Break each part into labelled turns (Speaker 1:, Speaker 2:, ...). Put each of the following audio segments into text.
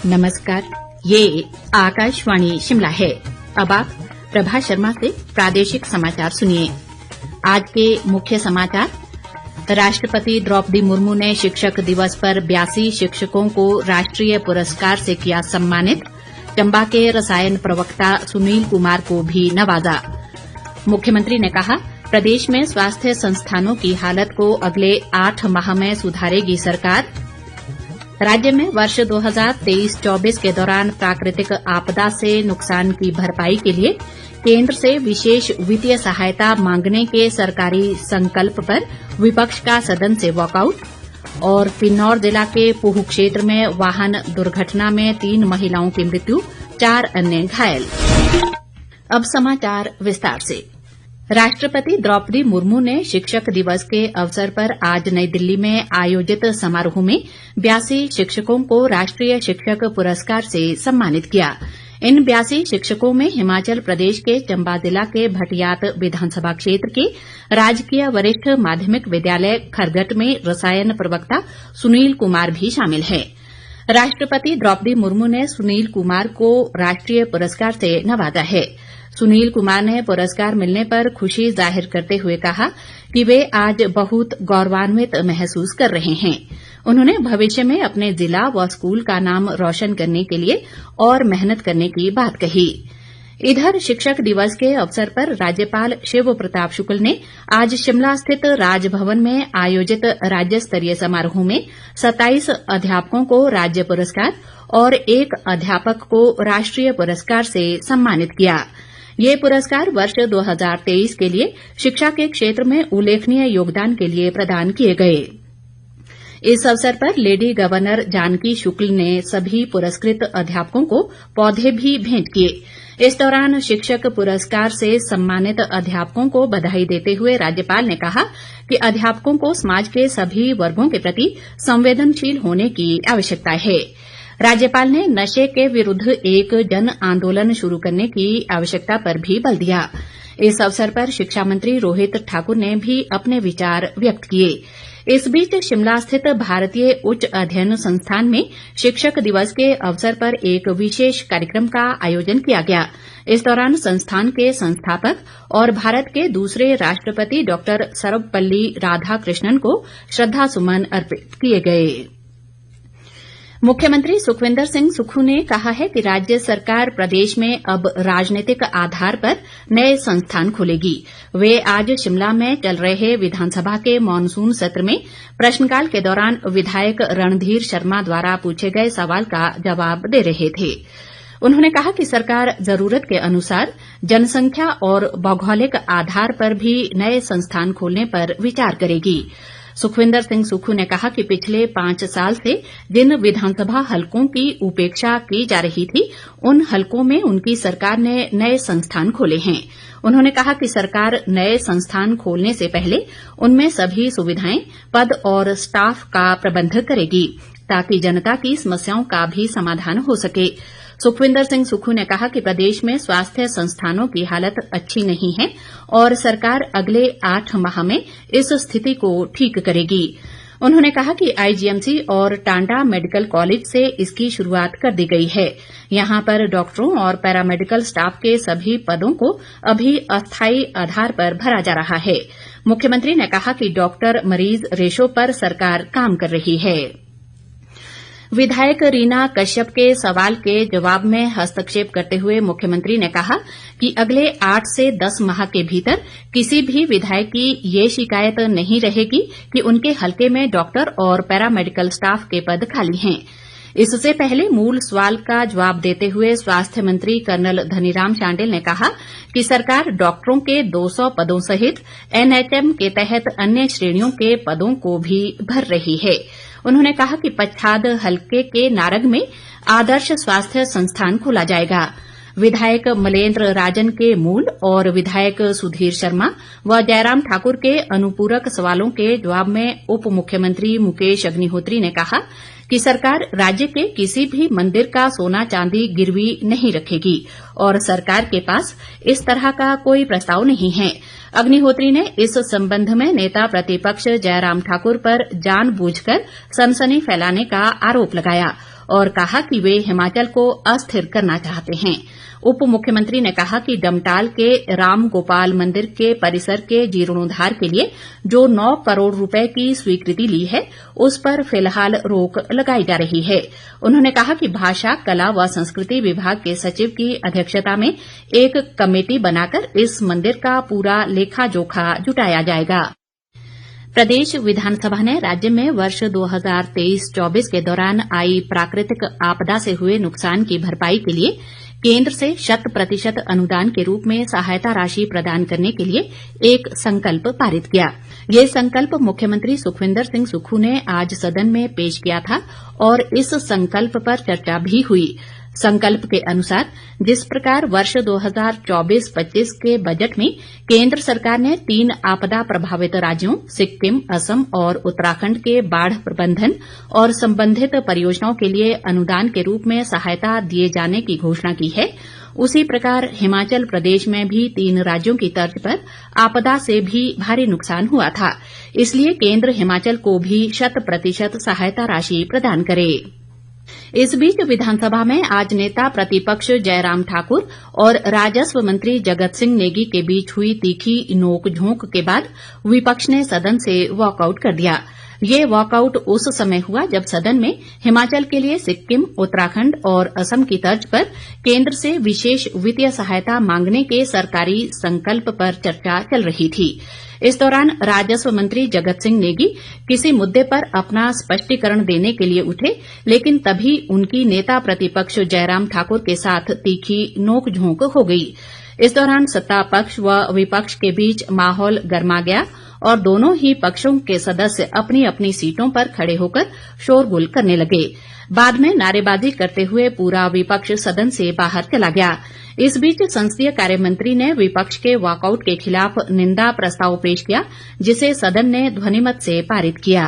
Speaker 1: नमस्कार, ये आकाशवाणी शिमला है। अब आप प्रभा शर्मा से प्रादेशिक समाचार सुनिए। आज के मुख्य समाचार। राष्ट्रपति द्रौपदी मुर्मू ने शिक्षक दिवस पर 82 शिक्षकों को राष्ट्रीय पुरस्कार से किया सम्मानित। चंबा के रसायन प्रवक्ता सुनील कुमार को भी नवाजा। मुख्यमंत्री ने कहा, प्रदेश में स्वास्थ्य संस्थानों की हालत को अगले 8 माह में सुधारेगी सरकार। राज्य में वर्ष 2023-24 के दौरान प्राकृतिक आपदा से नुकसान की भरपाई के लिए केंद्र से विशेष वित्तीय सहायता मांगने के सरकारी संकल्प पर विपक्ष का सदन से वॉकआउट। और किन्नौर जिला के पूह क्षेत्र में वाहन दुर्घटना में 3 महिलाओं की मृत्यु, 4 अन्य घायल। अब समाचार विस्तार से। राष्ट्रपति द्रौपदी मुर्मू ने शिक्षक दिवस के अवसर पर आज नई दिल्ली में आयोजित समारोह में 82 शिक्षकों को राष्ट्रीय शिक्षक पुरस्कार से सम्मानित किया। इन 82 शिक्षकों में हिमाचल प्रदेश के चंबा जिला के भटियात विधानसभा क्षेत्र के राजकीय वरिष्ठ माध्यमिक विद्यालय खरगट में रसायन प्रवक्ता सुनील कुमार भी शामिल हैं। राष्ट्रपति द्रौपदी मुर्मू ने सुनील कुमार को राष्ट्रीय पुरस्कार से नवाजा है। सुनील कुमार ने पुरस्कार मिलने पर खुशी जाहिर करते हुए कहा कि वे आज बहुत गौरवान्वित महसूस कर रहे हैं। उन्होंने भविष्य में अपने जिला व स्कूल का नाम रोशन करने के लिए और मेहनत करने की बात कही। इधर शिक्षक दिवस के अवसर पर राज्यपाल शिव प्रताप शुक्ल ने आज शिमला स्थित राजभवन में आयोजित राज्य स्तरीय समारोह में 27 अध्यापकों को राज्य पुरस्कार और 1 अध्यापक को राष्ट्रीय पुरस्कार से सम्मानित किया। ये पुरस्कार वर्ष 2023 के लिए शिक्षा के क्षेत्र में उल्लेखनीय योगदान के लिए प्रदान किए गए। इस अवसर पर लेडी गवर्नर जानकी शुक्ल ने सभी पुरस्कृत अध्यापकों को पौधे भी भेंट किए। इस दौरान शिक्षक पुरस्कार से सम्मानित अध्यापकों को बधाई देते हुए राज्यपाल ने कहा कि अध्यापकों को समाज के सभी वर्गों के प्रति संवेदनशील होने की आवश्यकता है। राज्यपाल ने नशे के विरुद्ध एक जन आंदोलन शुरू करने की आवश्यकता पर भी बल दिया। इस अवसर पर शिक्षा मंत्री रोहित ठाकुर ने भी अपने विचार व्यक्त किए। इस बीच शिमला स्थित भारतीय उच्च अध्ययन संस्थान में शिक्षक दिवस के अवसर पर एक विशेष कार्यक्रम का आयोजन किया गया। इस दौरान संस्थान के संस्थापक और भारत के दूसरे राष्ट्रपति डॉक्टर सर्वपल्ली राधाकृष्णन को श्रद्धासुमन अर्पित किए गए। मुख्यमंत्री सुखविंदर सिंह सुक्खू ने कहा है कि राज्य सरकार प्रदेश में अब राजनीतिक आधार पर नए संस्थान खोलेगी। वे आज शिमला में चल रहे विधानसभा के मानसून सत्र में प्रश्नकाल के दौरान विधायक रणधीर शर्मा द्वारा पूछे गए सवाल का जवाब दे रहे थे। उन्होंने कहा कि सरकार जरूरत के अनुसार जनसंख्या और भौगोलिक आधार पर भी नए संस्थान खोलने पर विचार करेगी। सुखविंदर सिंह सुक्खू ने कहा कि पिछले 5 साल से जिन विधानसभा हलकों की उपेक्षा की जा रही थी, उन हलकों में उनकी सरकार ने नए संस्थान खोले हैं। उन्होंने कहा कि सरकार नए संस्थान खोलने से पहले उनमें सभी सुविधाएं, पद और स्टाफ का प्रबंध करेगी ताकि जनता की समस्याओं का भी समाधान हो सके। सुखविंदर सिंह सुक्खू ने कहा कि प्रदेश में स्वास्थ्य संस्थानों की हालत अच्छी नहीं है और सरकार अगले 8 माह में इस स्थिति को ठीक करेगी। उन्होंने कहा कि आईजीएमसी और टांडा मेडिकल कॉलेज से इसकी शुरुआत कर दी गई है। यहां पर डॉक्टरों और पैरामेडिकल स्टाफ के सभी पदों को अभी अस्थायी आधार पर भरा जा रहा है। मुख्यमंत्री ने कहा कि डॉक्टर मरीज रेशो पर सरकार काम कर रही है। विधायक रीना कश्यप के सवाल के जवाब में हस्तक्षेप करते हुए मुख्यमंत्री ने कहा कि अगले 8 से 10 माह के भीतर किसी भी विधायक की ये शिकायत नहीं रहेगी कि उनके हलके में डॉक्टर और पैरामेडिकल स्टाफ के पद खाली हैं। इससे पहले मूल सवाल का जवाब देते हुए स्वास्थ्य मंत्री कर्नल धनीराम शांडिल ने कहा कि सरकार डॉक्टरों के 200 पदों सहित एनएचएम के तहत अन्य श्रेणियों के पदों को भी भर रही है। उन्होंने कहा कि पच्छाद हलके के नारग में आदर्श स्वास्थ्य संस्थान खोला जाएगा। विधायक मलेंद्र राजन के मूल और विधायक सुधीर शर्मा व जयराम ठाकुर के अनुपूरक सवालों के जवाब में उप मुख्यमंत्री मुकेश अग्निहोत्री ने कहा कि सरकार राज्य के किसी भी मंदिर का सोना चांदी गिरवी नहीं रखेगी और सरकार के पास इस तरह का कोई प्रस्ताव नहीं है। अग्निहोत्री ने इस संबंध में नेता प्रतिपक्ष जयराम ठाकुर पर जानबूझकर सनसनी फैलाने का आरोप लगाया और कहा कि वे हिमाचल को अस्थिर करना चाहते हैं। उप मुख्यमंत्री ने कहा कि डमटाल के राम गोपाल मंदिर के परिसर के जीर्णोद्धार के लिए जो 9 करोड़ रुपए की स्वीकृति ली है उस पर फिलहाल रोक लगाई जा रही है। उन्होंने कहा कि भाषा, कला व संस्कृति विभाग के सचिव की अध्यक्षता में एक कमेटी बनाकर इस मंदिर का पूरा लेखा जोखा जुटाया जाएगा। प्रदेश विधानसभा ने राज्य में वर्ष 2023-24 के दौरान आई प्राकृतिक आपदा से हुए नुकसान की भरपाई के लिए केंद्र से 100% अनुदान के रूप में सहायता राशि प्रदान करने के लिए एक संकल्प पारित किया। ये संकल्प मुख्यमंत्री सुखविंदर सिंह सुक्खू ने आज सदन में पेश किया था और इस संकल्प पर चर्चा भी हुई। संकल्प के अनुसार जिस प्रकार वर्ष 2024-25 के बजट में केंद्र सरकार ने 3 आपदा प्रभावित राज्यों सिक्किम, असम और उत्तराखंड के बाढ़ प्रबंधन और संबंधित परियोजनाओं के लिए अनुदान के रूप में सहायता दिए जाने की घोषणा की है, उसी प्रकार हिमाचल प्रदेश में भी 3 राज्यों की तर्ज पर आपदा से भी भारी नुकसान हुआ था। इसलिए केंद्र हिमाचल को भी 100% सहायता राशि प्रदान करे। इस बीच विधानसभा में आज नेता प्रतिपक्ष जयराम ठाकुर और राजस्व मंत्री जगत सिंह नेगी के बीच हुई तीखी नोक-झोंक के बाद विपक्ष ने सदन से वॉकआउट कर दिया। ये वॉकआउट उस समय हुआ जब सदन में हिमाचल के लिए सिक्किम, उत्तराखंड और असम की तर्ज पर केंद्र से विशेष वित्तीय सहायता मांगने के सरकारी संकल्प पर चर्चा चल रही थी। इस दौरान राजस्व मंत्री जगत सिंह नेगी किसी मुद्दे पर अपना स्पष्टीकरण देने के लिए उठे, लेकिन तभी उनकी नेता प्रतिपक्ष जयराम ठाकुर के साथ तीखी नोक-झोंक हो गई। इस दौरान सत्ता पक्ष व विपक्ष के बीच माहौल गर्मा गया और दोनों ही पक्षों के सदस्य अपनी अपनी सीटों पर खड़े होकर शोरगुल करने लगे। बाद में नारेबाजी करते हुए पूरा विपक्ष सदन से बाहर चला गया। इस बीच संसदीय कार्य मंत्री ने विपक्ष के वॉकआउट के खिलाफ निंदा प्रस्ताव पेश किया, जिसे सदन ने ध्वनिमत से पारित किया।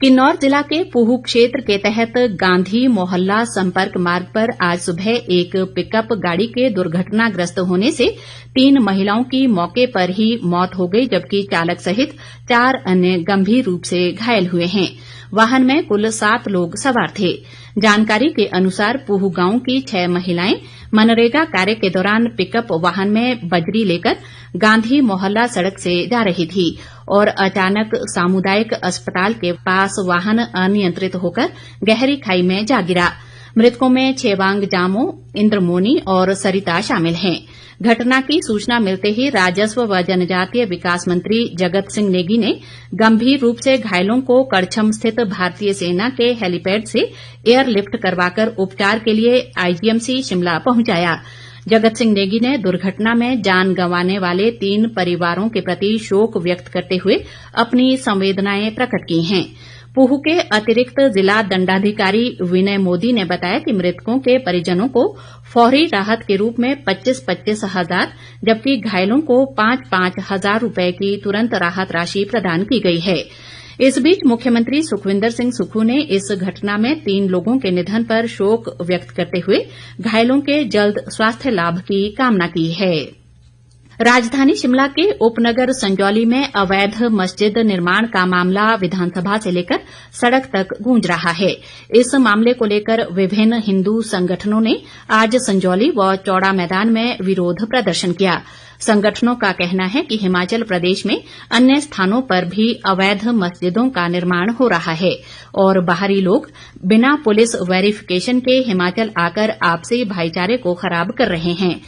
Speaker 1: किन्नौर जिला के पूह क्षेत्र के तहत गांधी मोहल्ला संपर्क मार्ग पर आज सुबह एक पिकअप गाड़ी के दुर्घटनाग्रस्त होने से 3 महिलाओं की मौके पर ही मौत हो गई, जबकि चालक सहित 4 अन्य गंभीर रूप से घायल हुए हैं। वाहन में कुल 7 लोग सवार थे। जानकारी के अनुसार पूह गांव की 6 महिलाएं मनरेगा कार्य के दौरान पिकअप वाहन में बजरी लेकर गांधी मोहल्ला सड़क से जा रही थी और अचानक सामुदायिक अस्पताल के पास वाहन अनियंत्रित होकर गहरी खाई में जा गिरा। मृतकों में छेवांग जामो, इंद्रमोनी और सरिता शामिल हैं। घटना की सूचना मिलते ही राजस्व व जनजातीय विकास मंत्री जगत सिंह नेगी ने गंभीर रूप से घायलों को कड़छम स्थित भारतीय सेना के हेलीपैड से एयरलिफ्ट करवाकर उपचार के लिए आईजीएमसी शिमला पहुंचाया। जगत सिंह नेगी ने दुर्घटना में जान गंवाने वाले 3 परिवारों के प्रति शोक व्यक्त करते हुए अपनी संवेदनाएं प्रकट की हैं। पूह के अतिरिक्त जिला दंडाधिकारी विनय मोदी ने बताया कि मृतकों के परिजनों को फौरी राहत के रूप में 25-25 हजार जबकि घायलों को 5-5 हजार रुपए की तुरंत राहत राशि प्रदान की गई है। इस बीच मुख्यमंत्री सुखविंदर सिंह सुक्खू ने इस घटना में 3 लोगों के निधन पर शोक व्यक्त करते हुए घायलों के जल्द स्वास्थ्य लाभ की कामना की है। राजधानी शिमला के उपनगर संजौली में अवैध मस्जिद निर्माण का मामला विधानसभा से लेकर सड़क तक गूंज रहा है। इस मामले को लेकर विभिन्न हिंदू संगठनों ने आज संजौली व चौड़ा मैदान में विरोध प्रदर्शन किया। संगठनों का कहना है कि हिमाचल प्रदेश में अन्य स्थानों पर भी अवैध मस्जिदों का निर्माण हो रहा है और बाहरी लोग बिना पुलिस वेरिफिकेशन के हिमाचल आकर आपसी भाईचारे को खराब कर रहे हैं।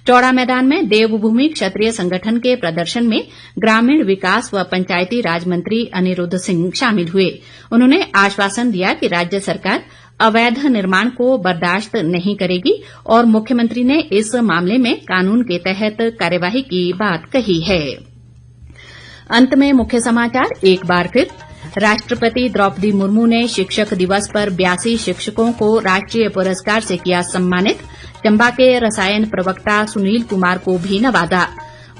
Speaker 1: चौड़ा मैदान में देवभूमि क्षत्रिय संगठन के प्रदर्शन में ग्रामीण विकास व पंचायती राज मंत्री अनिरुद्ध सिंह शामिल हुए। उन्होंने आश्वासन दिया कि राज्य सरकार अवैध निर्माण को बर्दाश्त नहीं करेगी और मुख्यमंत्री ने इस मामले में कानून के तहत कार्यवाही की बात कही है। अंत में मुख्य समाचार एक बार फिर। राष्ट्रपति द्रौपदी मुर्मू ने शिक्षक दिवस पर 82 शिक्षकों को राष्ट्रीय पुरस्कार से किया सम्मानित। चंबा के रसायन प्रवक्ता सुनील कुमार को भी नवाजा।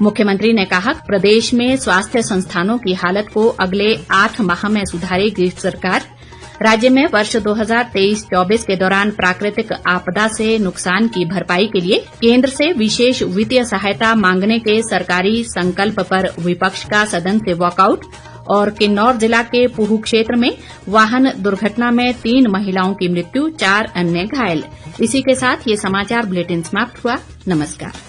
Speaker 1: मुख्यमंत्री ने कहा प्रदेश में स्वास्थ्य संस्थानों की हालत को अगले 8 माह में सुधारेगी सरकार। राज्य में वर्ष 2023-24 के दौरान प्राकृतिक आपदा से नुकसान की भरपाई के लिए केंद्र से विशेष वित्तीय सहायता मांगने के सरकारी संकल्प पर विपक्ष का सदन से वॉकआउट और किन्नौर जिला के पूह क्षेत्र में वाहन दुर्घटना में 3 महिलाओं की मृत्यु, 4 अन्य घायल। इसी के साथ ये समाचार बुलेटिन समाप्त हुआ। नमस्कार।